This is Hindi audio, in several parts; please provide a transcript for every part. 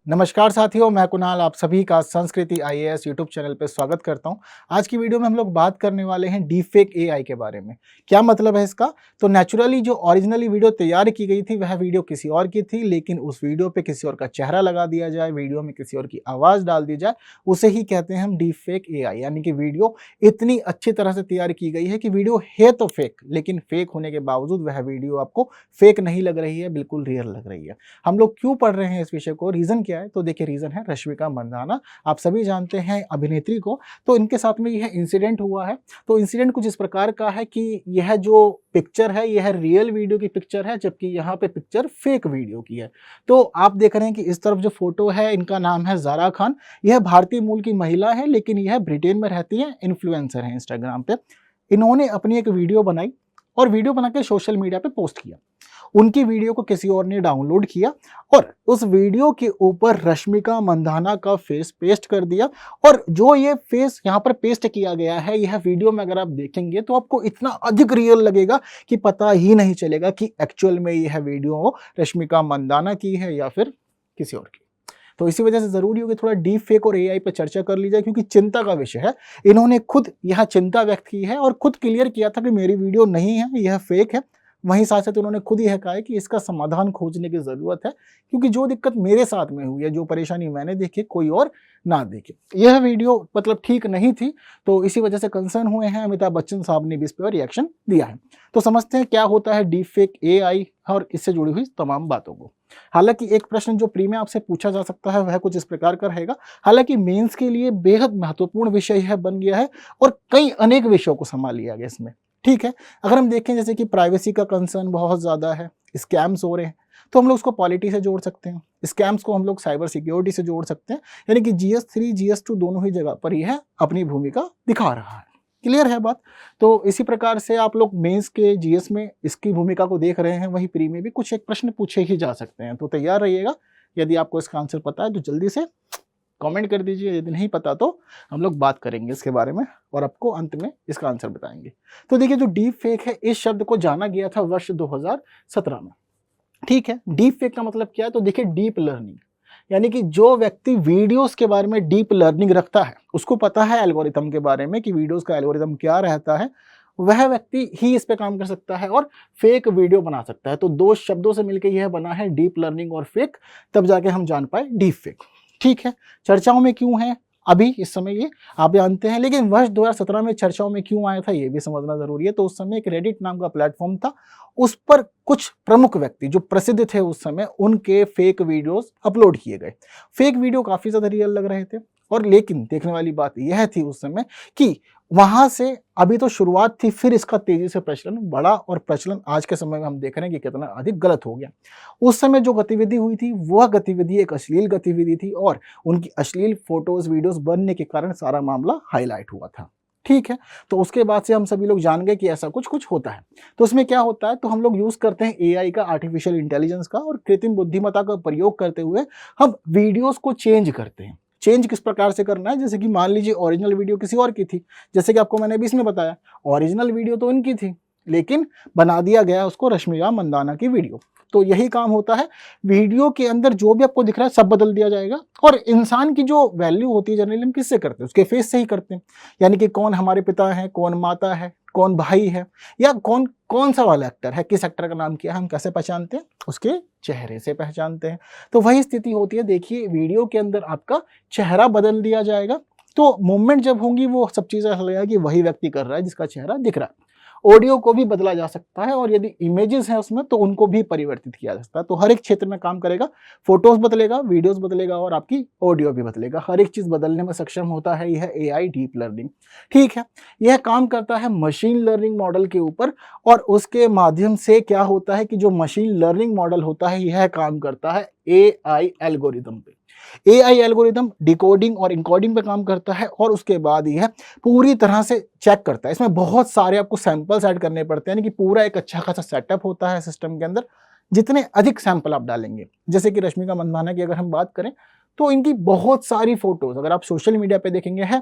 नमस्कार साथियों, मैं कुणाल आप सभी का संस्कृति आईएएस यूट्यूब चैनल पे स्वागत करता हूं। आज की वीडियो में हम लोग बात करने वाले हैं डीप फेक एआई के बारे में। क्या मतलब है इसका? तो नेचुरली जो ओरिजिनली वीडियो तैयार की गई थी वह वीडियो किसी और की थी, लेकिन उस वीडियो पे किसी और का चेहरा लगा दिया जाए, वीडियो में किसी और की आवाज़ डाल दी जाए, उसे ही कहते हैं हम डीप फेक एआई। यानी कि वीडियो इतनी अच्छी तरह से तैयार की गई है कि वीडियो है तो फेक, लेकिन फेक होने के बावजूद वह वीडियो आपको फेक नहीं लग रही है, बिल्कुल रियल लग रही है। हम लोग क्यों पढ़ रहे हैं इस विषय को, रीज़न क्या है? तो देखिए रीज़न है रश्मिका मंदाना। आप सभी जानते हैं अभिनेत्री को। तो इनके साथ में यह इंसिडेंट हुआ है। तो इंसिडेंट कुछ इस प्रकार का है कि यह जो पिक्चर है यह रियल वीडियो की पिक्चर है, जबकि यहाँ पे पिक्चर फेक वीडियो की है। तो आप देख रहे हैं कि इस तरफ जो फोटो है इनका नाम है ज़ारा खान। यह भारतीय मूल की महिला है, लेकिन यह ब्रिटेन में रहती है, इन्फ्लुएंसर है इंस्टाग्राम पे। इन्होंने अपनी एक वीडियो बनाई और वीडियो बना के सोशल मीडिया पे पोस्ट किया। उनकी वीडियो को किसी और ने डाउनलोड किया और उस वीडियो के ऊपर रश्मिका मंदाना का फेस पेस्ट कर दिया। और जो ये फेस यहाँ पर पेस्ट किया गया है, यह वीडियो में अगर आप देखेंगे तो आपको इतना अधिक रियल लगेगा कि पता ही नहीं चलेगा कि एक्चुअल में यह वीडियो रश्मिका मंदाना की है या फिर किसी और की। तो इसी वजह से जरूरी होगी थोड़ा डीप फेक और एआई पर चर्चा कर ली जाए, क्योंकि चिंता का विषय है। इन्होंने खुद यह चिंता व्यक्त की है और खुद क्लियर किया था कि मेरी वीडियो नहीं है, यह फेक है। वहीं साथ साथ उन्होंने खुद यह कहा है कि इसका समाधान खोजने की जरूरत है, क्योंकि जो दिक्कत मेरे साथ में हुई है, जो परेशानी मैंने देखी, कोई और ना देखे। यह वीडियो मतलब ठीक नहीं थी, तो इसी वजह से कंसर्न हुए हैं। अमिताभ बच्चन साहब ने भी इस पर रिएक्शन दिया है। तो समझते हैं क्या होता है डीप फेक एआई और इससे जुड़ी हुई तमाम बातों को। हालांकि एक प्रश्न जो प्री में आपसे पूछा जा सकता है वह कुछ इस प्रकार का रहेगा। हालांकि मेंस के लिए बेहद महत्वपूर्ण विषय यह बन गया है और कई अनेक विषयों को संभाल लिया गया इसमें। ठीक है, अगर हम देखें जैसे कि प्राइवेसी का कंसर्न बहुत ज़्यादा है, स्कैम्स हो रहे हैं, तो हम लोग उसको पॉलिटी से जोड़ सकते हैं। स्कैम्स को हम लोग साइबर सिक्योरिटी से जोड़ सकते हैं। यानी कि GS3 GS2 दोनों ही जगह पर यह अपनी भूमिका दिखा रहा है। क्लियर है बात? तो इसी प्रकार से आप लोग मेंस के जीएस में इसकी भूमिका को देख रहे हैं, वहीं प्री में भी कुछ एक प्रश्न पूछे ही जा सकते हैं। तो तैयार रहिएगा। यदि आपको इसका आंसर पता है तो जल्दी से कमेंट कर दीजिए, यदि नहीं पता तो हम लोग बात करेंगे इसके बारे में और आपको अंत में इसका आंसर बताएंगे। तो देखिए, जो डीप फेक है, इस शब्द को जाना गया था वर्ष 2017 में। ठीक है, डीप फेक का मतलब क्या है? तो देखिए, डीप लर्निंग, यानी कि जो व्यक्ति वीडियोस के बारे में डीप लर्निंग रखता है, उसको पता है एल्गोरिथम के बारे में कि वीडियोस का एल्गोरिथम क्या रहता है, वह व्यक्ति ही इस पे काम कर सकता है और फेक वीडियो बना सकता है। तो दो शब्दों से मिलकर यह बना है डीप लर्निंग और फेक, तब जाके हम जान पाए डीप फेक। ठीक है, चर्चाओं में क्यों है अभी इस समय ये आप जानते हैं, लेकिन वर्ष 2017 में चर्चाओं में क्यों आया था ये भी समझना जरूरी है। तो उस समय एक रेडिट नाम का प्लेटफॉर्म था, उस पर कुछ प्रमुख व्यक्ति जो प्रसिद्ध थे उस समय, उनके फेक वीडियोस अपलोड किए गए। फेक वीडियो काफी ज्यादा रियल लग रहे थे, और लेकिन देखने वाली बात यह थी उस समय कि वहां से अभी तो शुरुआत थी, फिर इसका तेजी से प्रचलन बढ़ा और प्रचलन आज के समय में हम देख रहे हैं कि कितना अधिक गलत हो गया। उस समय जो गतिविधि हुई थी वह गतिविधि एक अश्लील गतिविधि थी, और उनकी अश्लील फोटोज वीडियोस बनने के कारण सारा मामला हाईलाइट हुआ था। ठीक है, तो उसके बाद से हम सभी लोग जान गए कि ऐसा कुछ कुछ होता है। तो उसमें क्या होता है, तो हम लोग यूज करते हैं एआई का, आर्टिफिशियल इंटेलिजेंस का और कृत्रिम बुद्धिमत्ता का प्रयोग करते हुए हम वीडियोस को चेंज करते हैं। चेंज किस प्रकार से करना है? जैसे कि मान लीजिए ओरिजिनल वीडियो किसी और की थी, जैसे कि आपको मैंने अभी इसमें बताया, ओरिजिनल वीडियो तो इनकी थी, लेकिन बना दिया गया उसको रश्मिका मंदाना की वीडियो। तो यही काम होता है, वीडियो के अंदर जो भी आपको दिख रहा है सब बदल दिया जाएगा। और इंसान की जो वैल्यू होती है जनरली हम किससे करते हैं? उसके फेस से ही करते हैं। यानी कि कौन हमारे पिता है, कौन माता है, कौन भाई है, या कौन कौन सा वाला एक्टर है, किस एक्टर का नाम क्या है, हम कैसे पहचानते हैं? उसके चेहरे से पहचानते हैं। तो वही स्थिति होती है। देखिए, वीडियो के अंदर आपका चेहरा बदल दिया जाएगा, तो मूवमेंट जब होंगी वो सब चीजें लगेगा कि वही व्यक्ति कर रहा है जिसका चेहरा दिख रहा है। ऑडियो को भी बदला जा सकता है, और यदि इमेजेस हैं उसमें तो उनको भी परिवर्तित किया जा सकता है। तो हर एक क्षेत्र में काम करेगा, फोटोज बदलेगा, वीडियोस बदलेगा और आपकी ऑडियो भी बदलेगा। हर एक चीज बदलने में सक्षम होता है यह एआई डीप लर्निंग। ठीक है, यह काम करता है मशीन लर्निंग मॉडल के ऊपर, और उसके माध्यम से क्या होता है कि जो मशीन लर्निंग मॉडल होता है यह काम करता है एआई एल्गोरिदम पे। एआई एल्गोरिदम डिकोडिंग और इनकोडिंग पे काम करता है, और उसके बाद यह पूरी तरह से चेक करता है। इसमें बहुत सारे आपको सैंपल्स ऐड करने पड़ते हैं, यानी कि पूरा एक अच्छा खासा सेटअप होता है सिस्टम के अंदर। जितने अधिक सैंपल आप डालेंगे, जैसे कि रश्मिका मंदाना की अगर हम बात करें, तो इनकी बहुत सारी फोटोज अगर आप सोशल मीडिया पे देखेंगे है,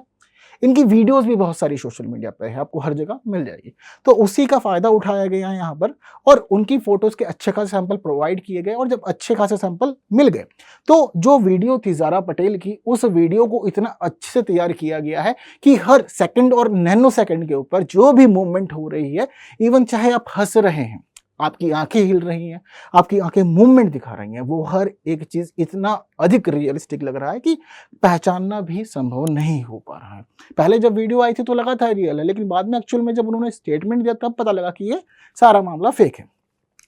इनकी वीडियोस भी बहुत सारी सोशल मीडिया पे है, आपको हर जगह मिल जाएगी। तो उसी का फ़ायदा उठाया गया है यहाँ पर और उनकी फ़ोटोज़ के अच्छे खासे सैंपल प्रोवाइड किए गए और जब अच्छे खासे सैंपल मिल गए, तो जो वीडियो थी ज़ारा पटेल की, उस वीडियो को इतना अच्छे से तैयार किया गया है कि हर सेकंड और नैनो सेकंड के ऊपर जो भी मूवमेंट हो रही है, इवन चाहे आप हँस रहे हैं, आपकी आंखें हिल रही हैं, आपकी आंखें मूवमेंट दिखा रही हैं, वो हर एक चीज़ इतना अधिक रियलिस्टिक लग रहा है कि पहचानना भी संभव नहीं हो पा रहा है। पहले जब वीडियो आई थी तो लगा था रियल है, लेकिन बाद में एक्चुअल में जब उन्होंने स्टेटमेंट दिया तब पता लगा कि ये सारा मामला फेक है।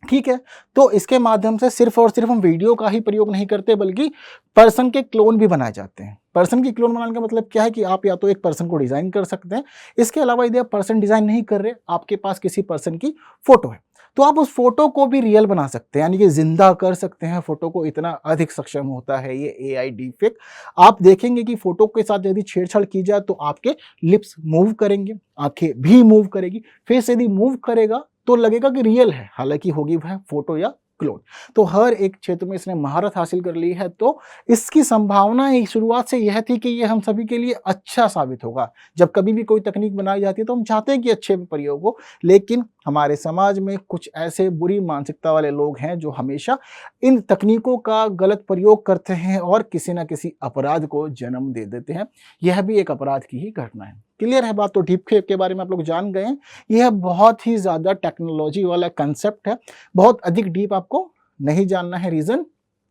ठीक है, तो इसके माध्यम से सिर्फ और सिर्फ हम वीडियो का ही प्रयोग नहीं करते बल्कि पर्सन के क्लोन भी बनाए जाते हैं। पर्सन की क्लोन बनाने का मतलब क्या है कि आप या तो एक पर्सन को डिज़ाइन कर सकते हैं, इसके अलावा यदि आप पर्सन डिज़ाइन नहीं कर रहे, आपके पास किसी पर्सन की फ़ोटो है, तो आप उस फोटो को भी रियल बना सकते हैं, यानी कि जिंदा कर सकते हैं फोटो को। इतना अधिक सक्षम होता है ये एआई डीफेक। आप देखेंगे कि फोटो के साथ यदि छेड़छाड़ की जाए तो आपके लिप्स मूव करेंगे, आंखें भी मूव करेगी, फेस यदि मूव करेगा तो लगेगा कि रियल है, हालांकि होगी वह फोटो या क्लोन। तो हर एक क्षेत्र में इसने महारत हासिल कर ली है, तो इसकी संभावना ही शुरुआत से यह थी कि ये हम सभी के लिए अच्छा साबित होगा। जब कभी भी कोई तकनीक बनाई जाती है तो हम चाहते हैं कि अच्छे प्रयोग हो, लेकिन हमारे समाज में कुछ ऐसे बुरी मानसिकता वाले लोग हैं जो हमेशा इन तकनीकों का गलत प्रयोग करते हैं और किसी न किसी अपराध को जन्म दे देते हैं। यह भी एक अपराध की ही घटना है। क्लियर है बात? तो डीप फेक के बारे में आप लोग जान गए हैं। यह बहुत ही ज़्यादा टेक्नोलॉजी वाला कंसेप्ट है, बहुत अधिक डीप आपको नहीं जानना है। रीज़न,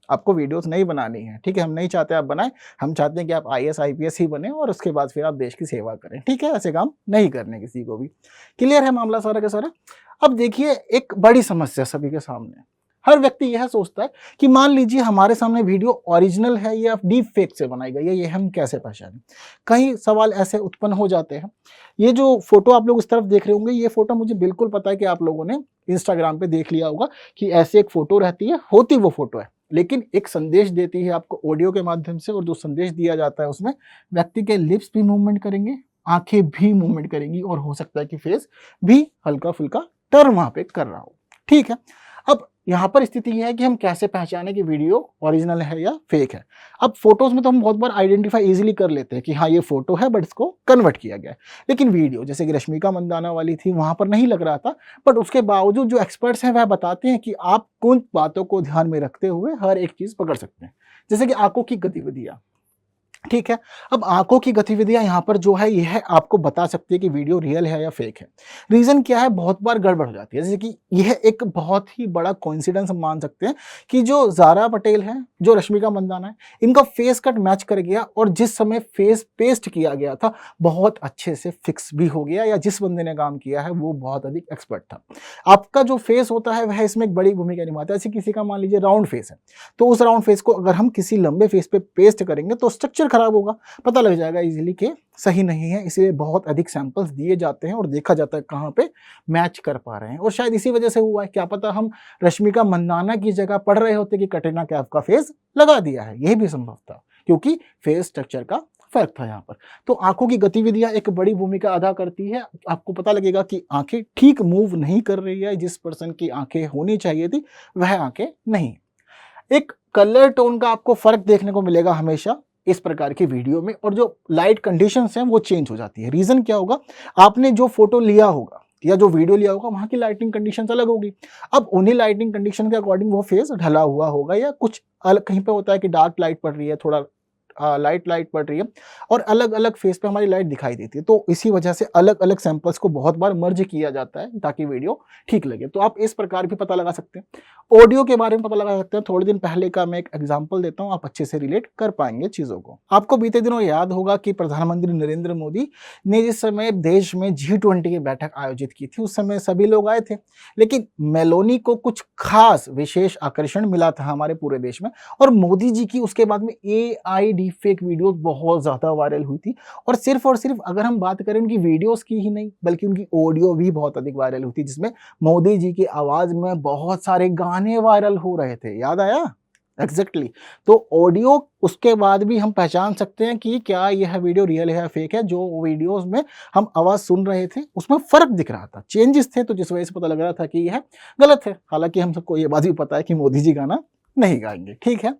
आपको वीडियोस नहीं बनानी है, ठीक है? हम नहीं चाहते आप बनाएं, हम चाहते हैं कि आप आईएएस आईपीएस ही बने और उसके बाद फिर आप देश की सेवा करें, ठीक है? ऐसे काम नहीं करने किसी को भी। क्लियर है मामला सारा का सारा? अब देखिए, एक बड़ी समस्या सभी के सामने, हर व्यक्ति यह सोचता है कि मान लीजिए हमारे सामने वीडियो ओरिजिनल है या डीप फेक से बनाई गई है, ये हम कैसे पहचानें? कई सवाल ऐसे उत्पन्न हो जाते हैं। ये जो फोटो आप लोग इस तरफ देख रहे होंगे, ये फोटो मुझे बिल्कुल पता है कि आप लोगों ने इंस्टाग्राम पे देख लिया होगा कि ऐसे एक फोटो रहती है, होती वो फोटो है, लेकिन एक संदेश देती है आपको ऑडियो के माध्यम से, और जो संदेश दिया जाता है उसमें व्यक्ति के लिप्स भी मूवमेंट करेंगे, आंखें भी मूवमेंट करेंगी और हो सकता है कि फेस भी हल्का फुल्का टर्न वहां पे कर रहा हो। ठीक है, अब यहाँ पर स्थिति यह है कि हम कैसे पहचाने कि वीडियो ओरिजिनल है या फेक है। अब फोटोज में तो हम बहुत बार आइडेंटिफाई इजीली कर लेते हैं कि हाँ ये फोटो है, बट इसको कन्वर्ट किया गया है। लेकिन वीडियो, जैसे कि रश्मिका मंदाना वाली थी, वहां पर नहीं लग रहा था, बट उसके बावजूद जो एक्सपर्ट्स हैं वह बताते हैं कि आप कौन बातों को ध्यान में रखते हुए हर एक चीज पकड़ सकते हैं, जैसे कि आंखों की गतिविधियां। ठीक है, अब आंखों की गतिविधियां यहाँ पर जो है यह आपको बता सकती है कि वीडियो रियल है या फेक है। रीजन क्या है, बहुत बार गड़बड़ हो जाती है। जैसे कि यह एक बहुत ही बड़ा कोइंसिडेंस हम मान सकते हैं कि जो ज़ारा पटेल है, जो रश्मिका मंदाना है, इनका फेस कट मैच कर गया और जिस समय फेस पेस्ट किया गया था बहुत अच्छे से फिक्स भी हो गया, या जिस बंदे ने काम किया है वो बहुत अधिक एक्सपर्ट था। आपका जो फेस होता है वह इसमें एक बड़ी भूमिका निभाता है। ऐसे किसी का मान लीजिए राउंड फेस है, तो उस राउंड फेस को अगर हम किसी लंबे फेस पे पेस्ट करेंगे तो स्ट्रक्चर खराब होगा, पता लग जाएगा इजीली कि सही नहीं है। इसलिए बहुत अधिक सैंपल्स दिए जाते हैं और देखा जाता है कहाँ पे मैच कर पा रहे हैं, और शायद इसी वजह से हुआ है। क्या पता हम रश्मिका मंदाना की जगह पढ़ रहे होते कि कटरीना कैफ का फेस लगा दिया है, यही भी संभव था, क्योंकि फेस स्ट्रक्चर का फर्क था यहाँ पर। तो आंखों की गतिविधियां एक बड़ी भूमिका अदा करती है। आपको पता लगेगा कि आंखें ठीक मूव नहीं कर रही है, जिस पर्सन की आंखें होनी चाहिए थी वह आंखें नहीं। एक कलर टोन का आपको फर्क देखने को मिलेगा हमेशा इस प्रकार की वीडियो में, और जो लाइट कंडीशंस हैं वो चेंज हो जाती है। रीजन क्या होगा, आपने जो फोटो लिया होगा या जो वीडियो लिया होगा वहां की लाइटिंग कंडीशंस अलग होगी। अब उन्हीं लाइटिंग कंडीशन के अकॉर्डिंग वो फेस ढला हुआ होगा, या कुछ अलग कहीं पे होता है कि डार्क लाइट पड़ रही है, थोड़ा लाइट पड़ रही है, और अलग अलग फेस पे हमारी लाइट दिखाई देती है। तो इसी वजह से अलग अलग सैंपल्स को बहुत बार मर्ज किया जाता है ताकि वीडियो ठीक लगे। तो आप इस प्रकार भी पता लगा सकते हैं। ऑडियो के बारे में पता लगा सकते हैं। थोड़े दिन पहले का मैं एक एग्जांपल देता हूं, आप अच्छे से रिलेट कर पाएंगे चीजों को। आपको बीते दिनों याद होगा कि प्रधानमंत्री नरेंद्र मोदी ने जिस समय देश में G20 की बैठक आयोजित की थी, उस समय सभी लोग आए थे, लेकिन मेलोनी को कुछ खास विशेष आकर्षण मिला था हमारे पूरे देश में, और मोदी जी की उसके बाद में AI फेक वीडियोस बहुत ज्यादा वायरल हुई थी। और सिर्फ अगर हम बात करें उनकी वीडियोस की ही नहीं, बल्कि उनकी ऑडियो भी बहुत अधिक वायरल हुई थी, जिसमें मोदी जी की आवाज में बहुत सारे गाने वायरल हो रहे थे। याद आया? एग्जैक्टली। तो ऑडियो उसके बाद भी हम पहचान सकते हैं कि क्या यह वीडियो रियल है या फेक है। जो वीडियोस में हम आवाज सुन रहे थे उसमें फर्क दिख रहा था, चेंजेस थे, तो जिस वजह से पता लग रहा था कि यह गलत है। हालांकि हम सबको ये बात भी पता है कि मोदी जी गाना नहीं गाएंगे। ठीक है,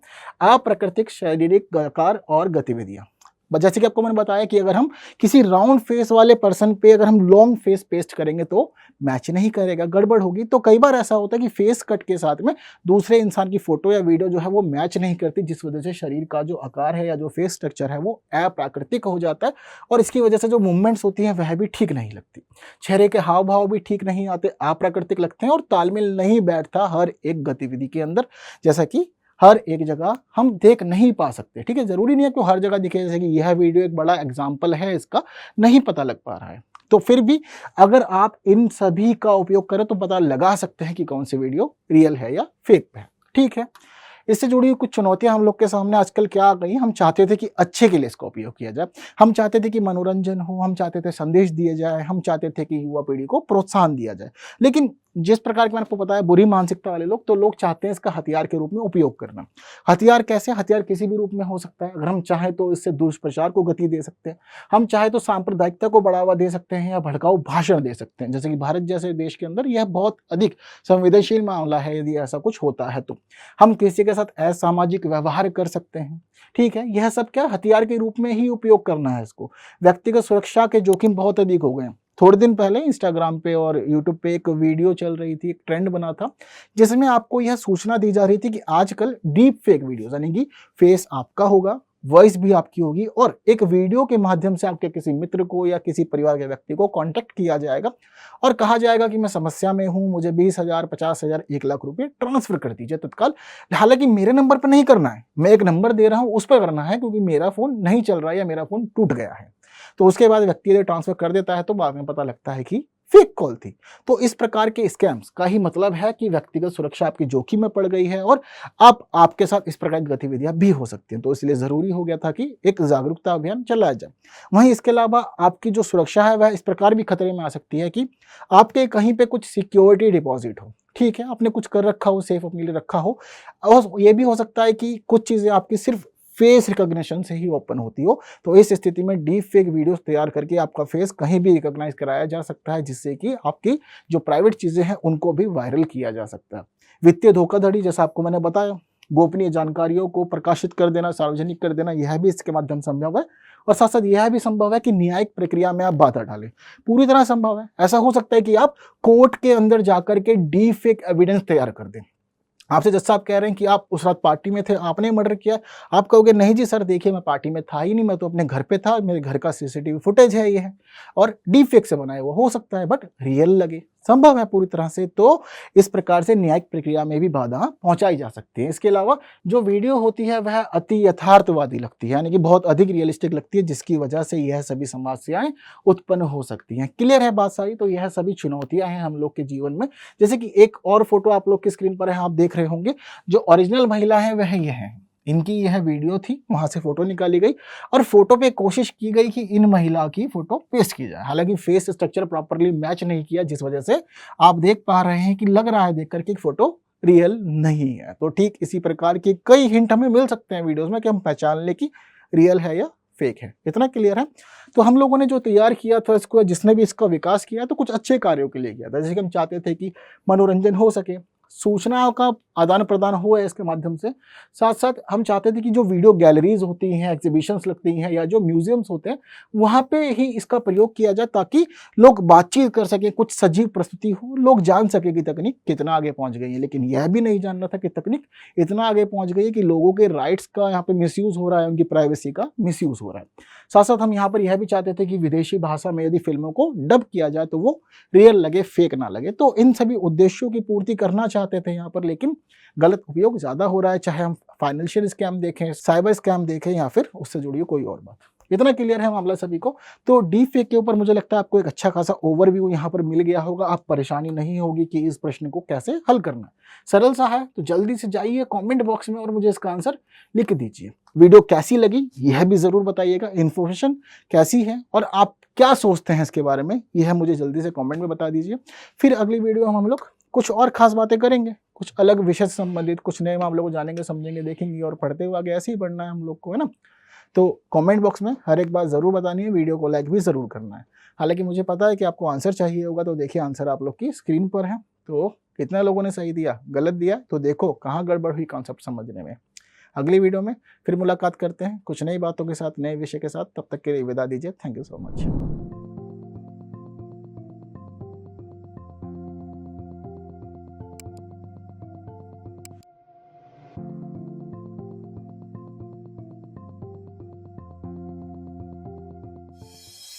अप्राकृतिक शारीरिक आकार और गतिविधियां। जैसे कि आपको मैंने बताया कि अगर हम किसी राउंड फेस वाले पर्सन पे अगर हम लॉन्ग फेस पेस्ट करेंगे तो मैच नहीं करेगा, गड़बड़ होगी। तो कई बार ऐसा होता है कि फेस कट के साथ में दूसरे इंसान की फोटो या वीडियो जो है वो मैच नहीं करती, जिस वजह से शरीर का जो आकार है या जो फेस स्ट्रक्चर है वो अप्राकृतिक हो जाता है और इसकी वजह से जो मूवमेंट्स होती हैं वह भी ठीक नहीं लगती, चेहरे के हाव भाव भी ठीक नहीं आते, अप्राकृतिक लगते हैं और तालमेल नहीं बैठता हर एक गतिविधि के अंदर, जैसा कि हर एक जगह हम देख नहीं पा सकते। ठीक है, जरूरी नहीं है कि हर जगह दिखे, जैसे कि यह वीडियो एक बड़ा एग्जाम्पल है, इसका नहीं पता लग पा रहा है। तो फिर भी अगर आप इन सभी का उपयोग करें तो पता लगा सकते हैं कि कौन सी वीडियो रियल है या फेक है। ठीक है, इससे जुड़ी हुई कुछ चुनौतियां हम लोग के सामने आजकल क्या आ गई। हम चाहते थे कि अच्छे के लिए इसका उपयोग किया जाए, हम चाहते थे कि मनोरंजन हो, हम चाहते थे संदेश दिए जाए, हम चाहते थे कि युवा पीढ़ी को प्रोत्साहन दिया जाए, लेकिन जिस प्रकार की मैंने आपको बताया बुरी मानसिकता वाले लोग, तो लोग चाहते हैं इसका हथियार के रूप में उपयोग करना। हथियार कैसे? हथियार किसी भी रूप में हो सकता है। अगर हम चाहें तो इससे दुष्प्रचार को गति दे सकते हैं, हम चाहे तो सांप्रदायिकता को बढ़ावा दे सकते हैं या भड़काऊ भाषण दे सकते हैं, जैसे कि भारत जैसे देश के अंदर यह बहुत अधिक संवेदनशील मामला है। यदि ऐसा कुछ होता है तो हम किसी के साथ असामाजिक व्यवहार कर सकते हैं। ठीक है, यह सब क्या हथियार के रूप में ही उपयोग करना है इसको। व्यक्तिगत सुरक्षा के जोखिम बहुत अधिक हो गए हैं। थोड़े दिन पहले इंस्टाग्राम पे और यूट्यूब पे एक वीडियो चल रही थी, एक ट्रेंड बना था, जिसमें आपको यह सूचना दी जा रही थी कि आजकल डीप फेक वीडियोस, यानी कि फेस आपका होगा, वॉइस भी आपकी होगी और एक वीडियो के माध्यम से आपके किसी मित्र को या किसी परिवार के व्यक्ति को कांटेक्ट किया जाएगा और कहा जाएगा कि मैं समस्या में हूं, मुझे 20,000, 50,000, 1,00,000 रुपए ट्रांसफर कर दीजिए तत्काल। हालांकि मेरे नंबर पर नहीं करना है, मैं एक नंबर दे रहा हूं उस पर करना है, क्योंकि मेरा फोन नहीं चल रहा है या मेरा फोन टूट गया है। तो उसके बाद व्यक्ति यदि ट्रांसफर कर देता है तो बाद में पता लगता है कि फेक कॉल थी। तो इस प्रकार के स्कैम्स का ही मतलब है कि व्यक्तिगत सुरक्षा आपकी जोखिम में पड़ गई है और आपके साथ इस प्रकार की गतिविधियां भी हो सकती हैं। तो इसलिए जरूरी हो गया था कि एक जागरूकता अभियान चलाया जाए। वहीं इसके अलावा आपकी जो सुरक्षा है वह इस प्रकार भी खतरे में आ सकती है कि आपके कहीं पे कुछ सिक्योरिटी डिपॉजिट हो, ठीक है, आपने कुछ कर रखा हो, सेफ अपने लिए रखा हो, और ये भी हो सकता है कि कुछ चीजें आपकी सिर्फ फेस रिकॉग्निशन से ही ओपन होती हो। तो इस स्थिति में डीप फेक वीडियोस तैयार करके आपका फेस कहीं भी रिकॉग्नाइज कराया जा सकता है, जिससे कि आपकी जो प्राइवेट चीजें हैं उनको भी वायरल किया जा सकता है। वित्तीय धोखाधड़ी, जैसा आपको मैंने बताया, गोपनीय जानकारियों को प्रकाशित कर देना, सार्वजनिक कर देना, यह भी इसके माध्यम संभव है। और साथ साथ यह भी संभव है कि न्यायिक प्रक्रिया में आप बाधा डालें, पूरी तरह संभव है। ऐसा हो सकता है कि आप कोर्ट के अंदर जाकर के डीप फेक एविडेंस तैयार कर दें। आपसे जज साहब कह रहे हैं कि आप उस रात पार्टी में थे, आपने मर्डर किया, आप कहोगे नहीं जी सर, देखिए मैं पार्टी में था ही नहीं, मैं तो अपने घर पे था, मेरे घर का सीसीटीवी फुटेज है ये है, और डीप फेक से बनाया हुआ हो सकता है बट रियल लगे, संभव है पूरी तरह से। तो इस प्रकार से न्यायिक प्रक्रिया में भी बाधा पहुंचाई जा सकती है। इसके अलावा जो वीडियो होती है वह अति यथार्थवादी लगती है, यानी कि बहुत अधिक रियलिस्टिक लगती है, जिसकी वजह से यह सभी समस्याएं उत्पन्न हो सकती हैं। क्लियर है बात सारी? तो यह सभी चुनौतियां हैं हम लोग के जीवन में। जैसे कि एक और फोटो आप लोग की स्क्रीन पर है, आप देख रहे होंगे, जो ओरिजिनल महिला है वह यह है, इनकी यह वीडियो थी, वहां से फोटो निकाली गई और फोटो पे कोशिश की गई कि इन महिला की फोटो पेस्ट की जाए। हालांकि फेस स्ट्रक्चर प्रॉपरली मैच नहीं किया, जिस वजह से आप देख पा रहे हैं कि लग रहा है देख करके फोटो रियल नहीं है। तो ठीक इसी प्रकार के कई हिंट हमें मिल सकते हैं वीडियोस में कि हम पहचान ले कि रियल है या फेक है। इतना क्लियर है? तो हम लोगों ने जो तैयार किया था इसको, जिसने भी इसका विकास किया, तो कुछ अच्छे कार्यों के लिए किया था। जैसे कि हम चाहते थे कि मनोरंजन हो सके, सूचनाओं का आदान प्रदान हुआ है इसके माध्यम से। साथ साथ हम चाहते थे कि जो वीडियो गैलरीज होती हैं, एग्जीबिशंस लगती हैं या जो म्यूजियम्स होते हैं, वहाँ पे ही इसका प्रयोग किया जाए, ताकि लोग बातचीत कर सकें, कुछ सजीव प्रस्तुति हो, लोग जान सके कि तकनीक कितना आगे पहुंच गई है। लेकिन यह भी नहीं जानना था कि तकनीक इतना आगे पहुंच गई है कि लोगों के राइट्स का यहाँ पे मिसयूज हो रहा है, उनकी प्राइवेसी का मिसयूज हो रहा है। साथ साथ हम यहाँ पर यह भी चाहते थे कि विदेशी भाषा में यदि फिल्मों को डब किया जाए तो वो रियल लगे, फेक ना लगे। तो इन सभी उद्देश्यों की पूर्ति करना चाहते थे यहाँ पर, लेकिन गलत उपयोग ज्यादा हो रहा है, चाहे हम फाइनेंशियल स्कैम देखें, साइबर स्कैम देखें या फिर उससे जुड़ी कोई और बात। इतना क्लियर है मामला सभी को? तो डीप फेक के ऊपर मुझे लगता है आपको एक अच्छा खासा ओवरव्यू यहाँ पर मिल गया होगा। आप परेशानी नहीं होगी कि इस प्रश्न को कैसे हल करना है, सरल सा है। तो जल्दी से जाइए कमेंट बॉक्स में और मुझे इसका आंसर लिख दीजिए। वीडियो कैसी लगी यह भी जरूर बताइएगा, इन्फॉर्मेशन कैसी है और आप क्या सोचते हैं इसके बारे में, यह मुझे जल्दी से कमेंट में बता दीजिए। फिर अगली वीडियो हम लोग कुछ और खास बातें करेंगे, कुछ अलग विषय से संबंधित, कुछ नए मामलों को जानेंगे, समझेंगे, देखेंगे और पढ़ते हुए आगे ऐसे ही बढ़ना है हम लोग को, है ना। तो कमेंट बॉक्स में हर एक बात जरूर बतानी है, वीडियो को लाइक भी जरूर करना है। हालांकि मुझे पता है कि आपको आंसर चाहिए होगा, तो देखिए आंसर आप लोग की स्क्रीन पर है। तो कितने लोगों ने सही दिया, गलत दिया, तो देखो कहाँ गड़बड़ हुई कॉन्सेप्ट समझने में। अगली वीडियो में फिर मुलाकात करते हैं कुछ नई बातों के साथ, नए विषय के साथ। तब तक के लिए विदा दीजिए। Thank you so much.